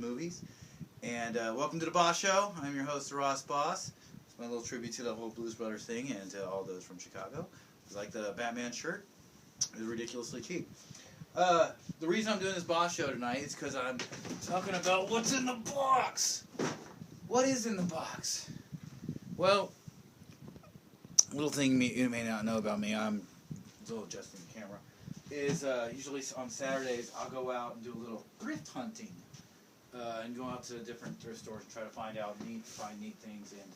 movies. And welcome to the Boss Show. I'm your host, Ross Boss. It's my little tribute to the whole Blues Brothers thing and to all those from Chicago. It's like the Batman shirt. It was ridiculously cheap. The reason I'm doing this Boss Show tonight is because I'm talking about what's in the box. What is in the box? Well, little thing you may not know about me, I'm a little adjusting the camera, is usually on Saturdays I'll go out and do a little thrift hunting. And go out to different thrift stores and try to find neat things. And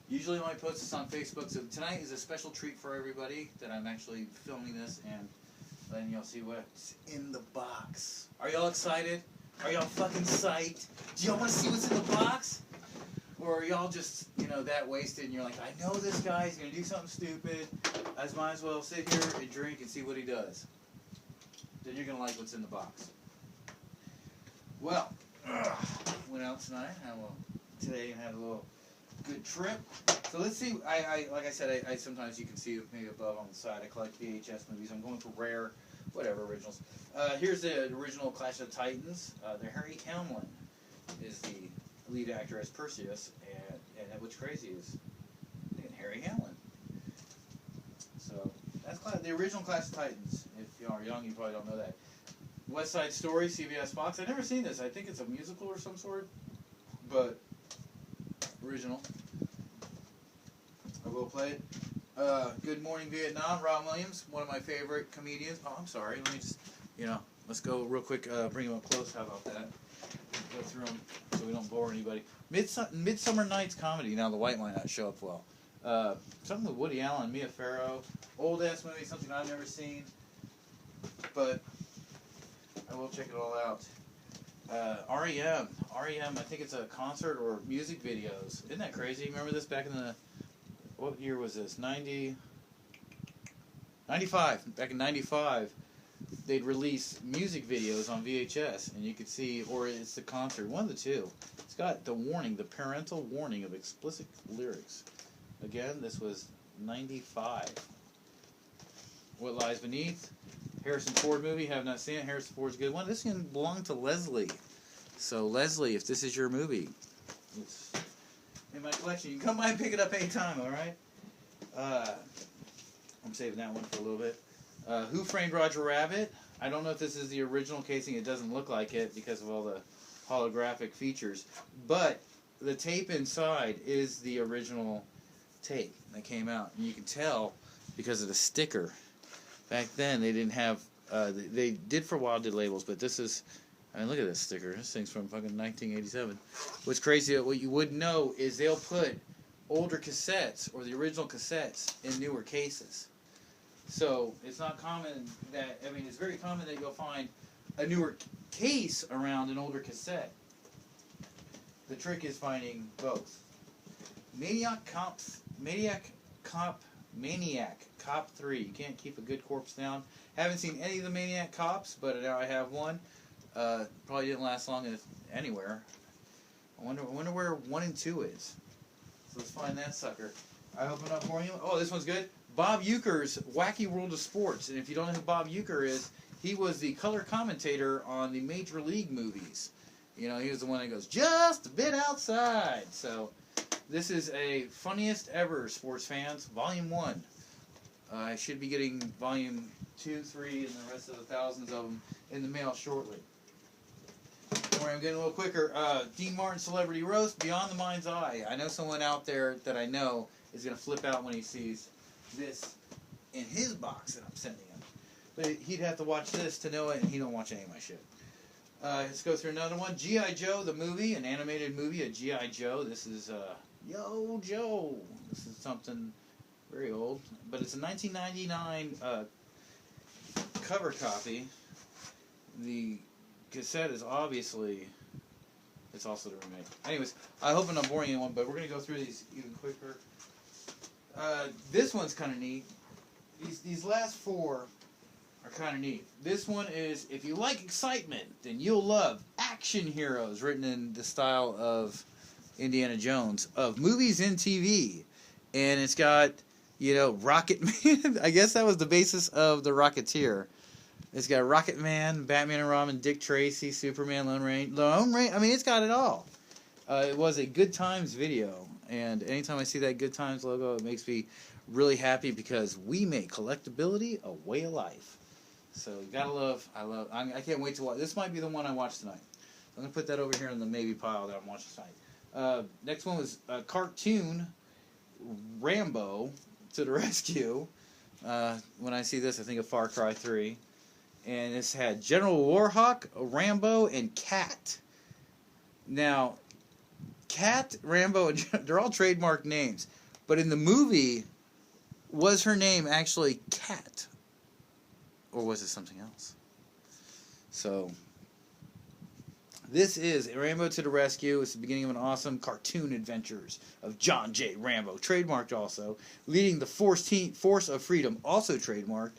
usually when I post this on Facebook, so tonight is a special treat for everybody that I'm actually filming this, and then you'll see what's in the box. Are y'all excited? Are y'all fucking psyched? Do y'all want to see what's in the box? Or are y'all just, that wasted and you're like, I know this guy's going to do something stupid. I might as well sit here and drink and see what he does. Then you're going to like what's in the box. Well, went out tonight, today and had a little good trip. So let's see. Like I said, I sometimes you can see it maybe above on the side. I collect VHS movies. I'm going for rare, whatever originals. Here's the original Clash of the Titans. Harry Hamlin is the lead actor as Perseus, and what's crazy is Harry Hamlin. So that's the original Clash of Titans. If you are young, you probably don't know that. West Side Story, CBS Fox. I've never seen this. I think it's a musical or some sort, but original. I will play it. Good Morning Vietnam, Robin Williams, one of my favorite comedians. Oh, I'm sorry. Let me just, let's go real quick, bring him up close. How about that? Go through them so we don't bore anybody. Midsummer Night's Comedy. Now, the white might not show up well. Something with Woody Allen, Mia Farrow. Old-ass movie, something I've never seen, but I will check it all out. REM, I think it's a concert or music videos. Isn't that crazy? Remember this back in what year was this? 95. Back in 95, they'd release music videos on VHS, and you could see, or it's the concert, one of the two. It's got the parental warning of explicit lyrics. Again, this was 95. What Lies Beneath? Harrison Ford movie, have not seen it. Harrison Ford's a good one. This one belonged to Leslie. So, Leslie, if this is your movie, it's in my collection. You can come by and pick it up anytime, alright? I'm saving that one for a little bit. Who Framed Roger Rabbit? I don't know if this is the original casing. It doesn't look like it because of all the holographic features. But the tape inside is the original tape that came out. And you can tell because of the sticker. Back then, they didn't have, they did for a while, did labels, but this is, look at this sticker. This thing's from fucking 1987. What's crazy, what you wouldn't know is they'll put older cassettes, or the original cassettes, in newer cases. So, it's not common that, it's very common that you'll find a newer case around an older cassette. The trick is finding both. Maniac Cop 3. You can't keep a good corpse down. Haven't seen any of the Maniac Cops, but now I have one. Probably didn't last long anywhere. I wonder where 1 and 2 is. So let's find that sucker. I hope I'm not boring you. Oh, this one's good. Bob Uecker's Wacky World of Sports. And if you don't know who Bob Uecker is, he was the color commentator on the Major League movies. He was the one that goes, just a bit outside. So this is a funniest ever, sports fans, Volume 1. I should be getting Volume 2, 3, and the rest of the thousands of them in the mail shortly. Don't worry, I'm getting a little quicker. Dean Martin Celebrity Roast, Beyond the Mind's Eye. I know someone out there that I know is going to flip out when he sees this in his box that I'm sending him. But he'd have to watch this to know it, and he don't watch any of my shit. Let's go through another one. G.I. Joe, the movie, an animated movie of G.I. Joe. This is, Yo, Joe. This is something very old, but it's a 1999 cover copy. The cassette is obviously, it's also the remake. Anyways, I hope I'm not boring anyone, but we're going to go through these even quicker. This one's kind of neat. These last four are kind of neat. This one is, if you like excitement, then you'll love Action Heroes, written in the style of Indiana Jones, of movies and TV. And it's got, Rocket Man. I guess that was the basis of The Rocketeer. It's got Rocket Man, Batman and Robin, Dick Tracy, Superman, Lone Ranger. I mean, it's got it all. It was a Good Times video, and anytime I see that Good Times logo, it makes me really happy because we make collectability a way of life. So you gotta love. I can't wait to watch. This might be the one I watch tonight. I'm gonna put that over here in the maybe pile that I'm watching tonight. Next one was a cartoon, Rambo to the rescue. When I see this, I think of Far Cry 3, and this had General Warhawk, Rambo, and Cat. Now, Cat, Rambo, they're all trademark names, but in the movie, was her name actually Cat? Or was it something else? So, this is Rambo to the Rescue. It's the beginning of an awesome cartoon adventures of John J. Rambo, trademarked also, leading the Force of Freedom, also trademarked,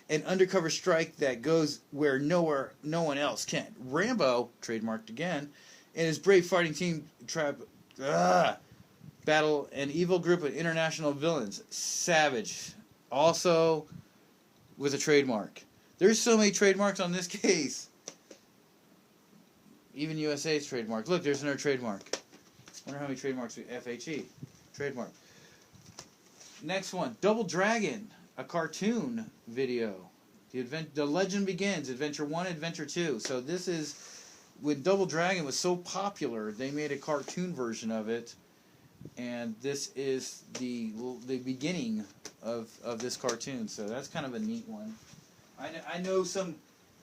an undercover strike that goes where no one else can. Rambo, trademarked again, and his brave fighting team battle an evil group of international villains. Savage, also with a trademark. There's so many trademarks on this case. Even USA's trademark. Look, there's another trademark. Wonder how many trademarks we FHE. Trademark. Next one, Double Dragon, a cartoon video. The Legend Begins, Adventure 1, Adventure 2. So this is, when Double Dragon was so popular, they made a cartoon version of it. And this is the beginning of this cartoon. So that's kind of a neat one. I know some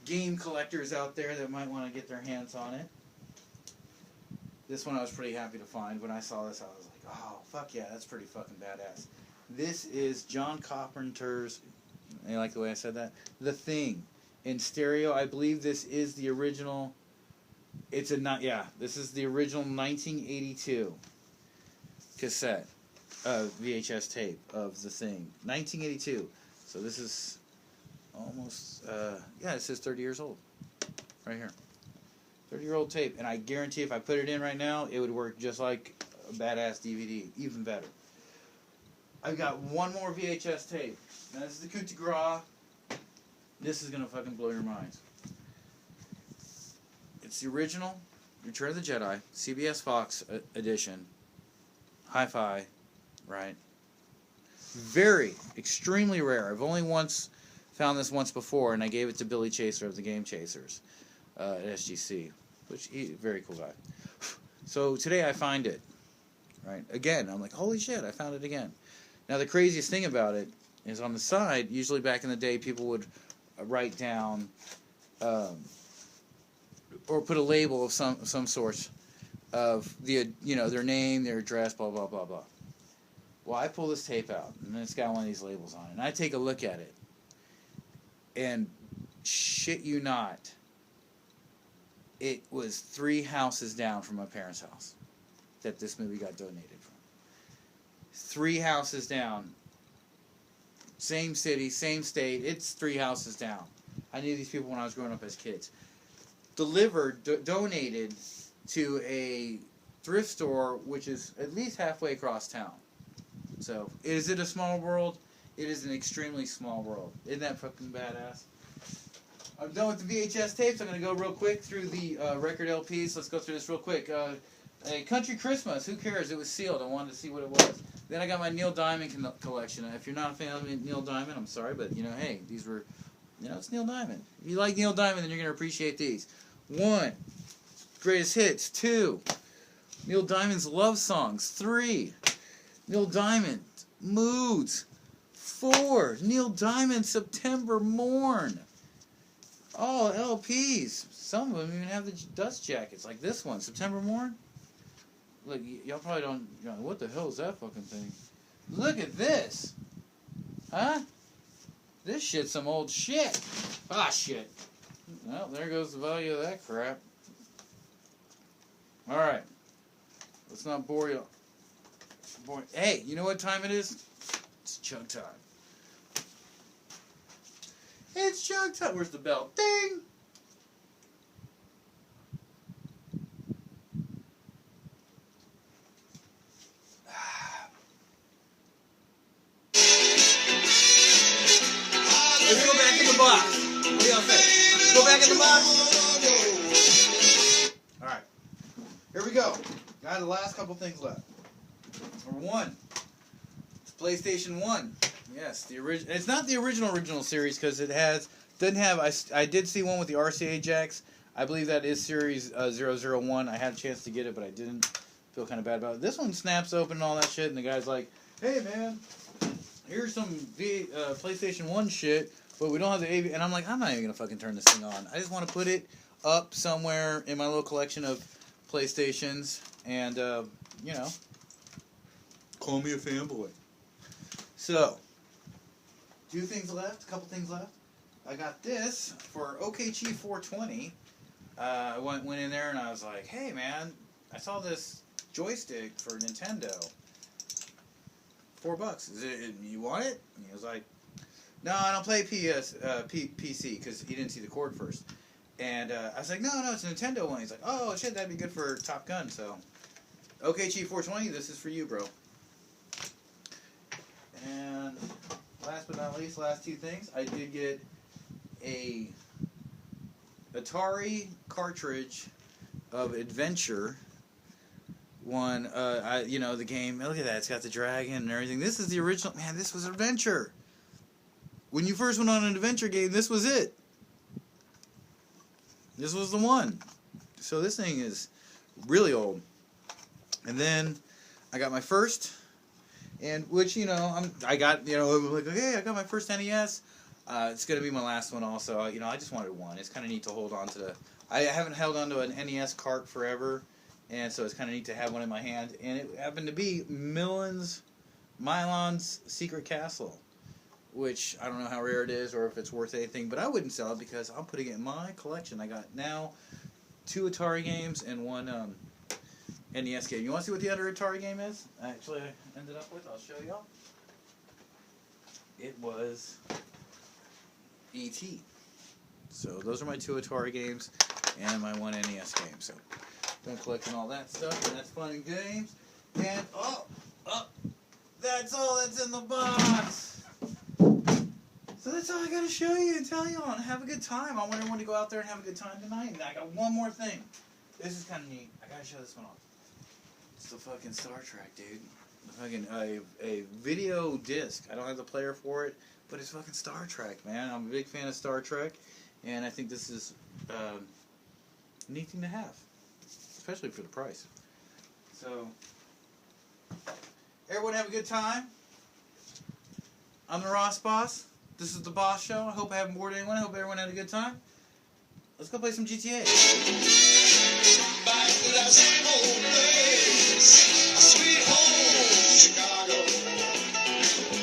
game collectors out there that might want to get their hands on it. This one I was pretty happy to find. When I saw this, I was like, oh, fuck yeah, that's pretty fucking badass. This is John Carpenter's, you like the way I said that? The Thing. In stereo, I believe this is the original, this is the original 1982 cassette, VHS tape of The Thing. 1982. So this is almost, it says 30 years old. Right here. 30-year-old tape. And I guarantee if I put it in right now, it would work just like a badass DVD. Even better. I've got one more VHS tape. Now this is the coup de grace. This is going to fucking blow your minds. It's the original Return of the Jedi, CBS Fox edition. Hi-Fi, right? Very, extremely rare. I've only found this once before, and I gave it to Billy Chaser of the Game Chasers at SGC, which very cool guy. So today I find it, right? Again, I'm like, holy shit, I found it again. Now the craziest thing about it is on the side, usually back in the day, people would write down or put a label of some sort of their name, their address, blah blah blah blah. Well, I pull this tape out, and it's got one of these labels on it, and I take a look at it. And shit you not, it was 3 houses down from my parents' house that this movie got donated from. 3 houses down. Same city, same state. It's 3 houses down. I knew these people when I was growing up as kids. Delivered, donated to a thrift store which is at least halfway across town. So, is it a small world? It is an extremely small world. Isn't that fucking badass? I'm done with the VHS tapes. I'm going to go real quick through the record LPs. Let's go through this real quick. A Country Christmas. Who cares? It was sealed. I wanted to see what it was. Then I got my Neil Diamond collection. If you're not a fan of Neil Diamond, I'm sorry, but, hey, these were, it's Neil Diamond. If you like Neil Diamond, then you're going to appreciate these. 1, Greatest Hits. 2, Neil Diamond's Love Songs. 3, Neil Diamond Moods. 4, Neil Diamond September Morn. All LPs. Some of them even have the dust jackets, like this one, September Morn. Look, y'all probably don't, what the hell is that fucking thing? Look at this. Huh? This shit's some old shit. Ah, shit. Well, there goes the value of that crap. Alright. Let's not bore you. Hey, you know what time it is? It's chug time. It's chug time. Where's the bell? Ding! Let's go back in the box. What do y'all think? Alright. Here we go. Got the last couple things left. Number 1. It's PlayStation 1. Yes, the original. It's not the original series because it doesn't have. I did see one with the RCA jacks. I believe that is series 001. I had a chance to get it, but I didn't. Feel kind of bad about it. This one snaps open and all that shit, and the guy's like, "Hey man, here's some PlayStation 1 shit, but we don't have the AV." And I'm like, I'm not even gonna fucking turn this thing on. I just want to put it up somewhere in my little collection of PlayStations, and you know, call me a fanboy. So, a couple things left. I got this for OKG 420. I went in there and I was like, hey man, I saw this joystick for Nintendo. $4. You want it? And he was like, no, I don't play PC, because he didn't see the cord first. And I was like, no, it's a Nintendo one. He's like, oh shit, that'd be good for Top Gun. So, OKG 420, this is for you, bro. And last but not least, last two things, I did get a Atari cartridge of Adventure. One, you know, the game, look at that, it's got the dragon and everything. This is the original, man, this was Adventure. When you first went on an adventure game, this was it. This was the one. So this thing is really old. And then I got my first, and which, you know, I got, you know, like, hey, I got my first NES. It's going to be my last one also. You know, I just wanted one. It's kind of neat to hold on to I haven't held on to an NES cart forever. And so it's kind of neat to have one in my hand. And it happened to be Milon's Secret Castle, which I don't know how rare it is or if it's worth anything, but I wouldn't sell it because I'm putting it in my collection. I got now 2 Atari games and 1 NES game. You want to see what the other Atari game is? Actually, I ended up with. I'll show y'all. It was E.T. So those are my 2 Atari games and my 1 NES game. So I'm collecting all that stuff, and that's fun and games. And that's all that's in the box. So that's all I gotta show you and tell you on. Have a good time. I want everyone to go out there and have a good time tonight. And I got one more thing. This is kind of neat. I gotta show this one off. It's the fucking Star Trek, dude. The fucking a video disc. I don't have the player for it, but it's fucking Star Trek, man. I'm a big fan of Star Trek, and I think this is a neat thing to have. Especially for the price. So, everyone have a good time. I'm the Ross Boss. This is the Boss Show. I hope I haven't bored anyone. I hope everyone had a good time. Let's go play some GTA.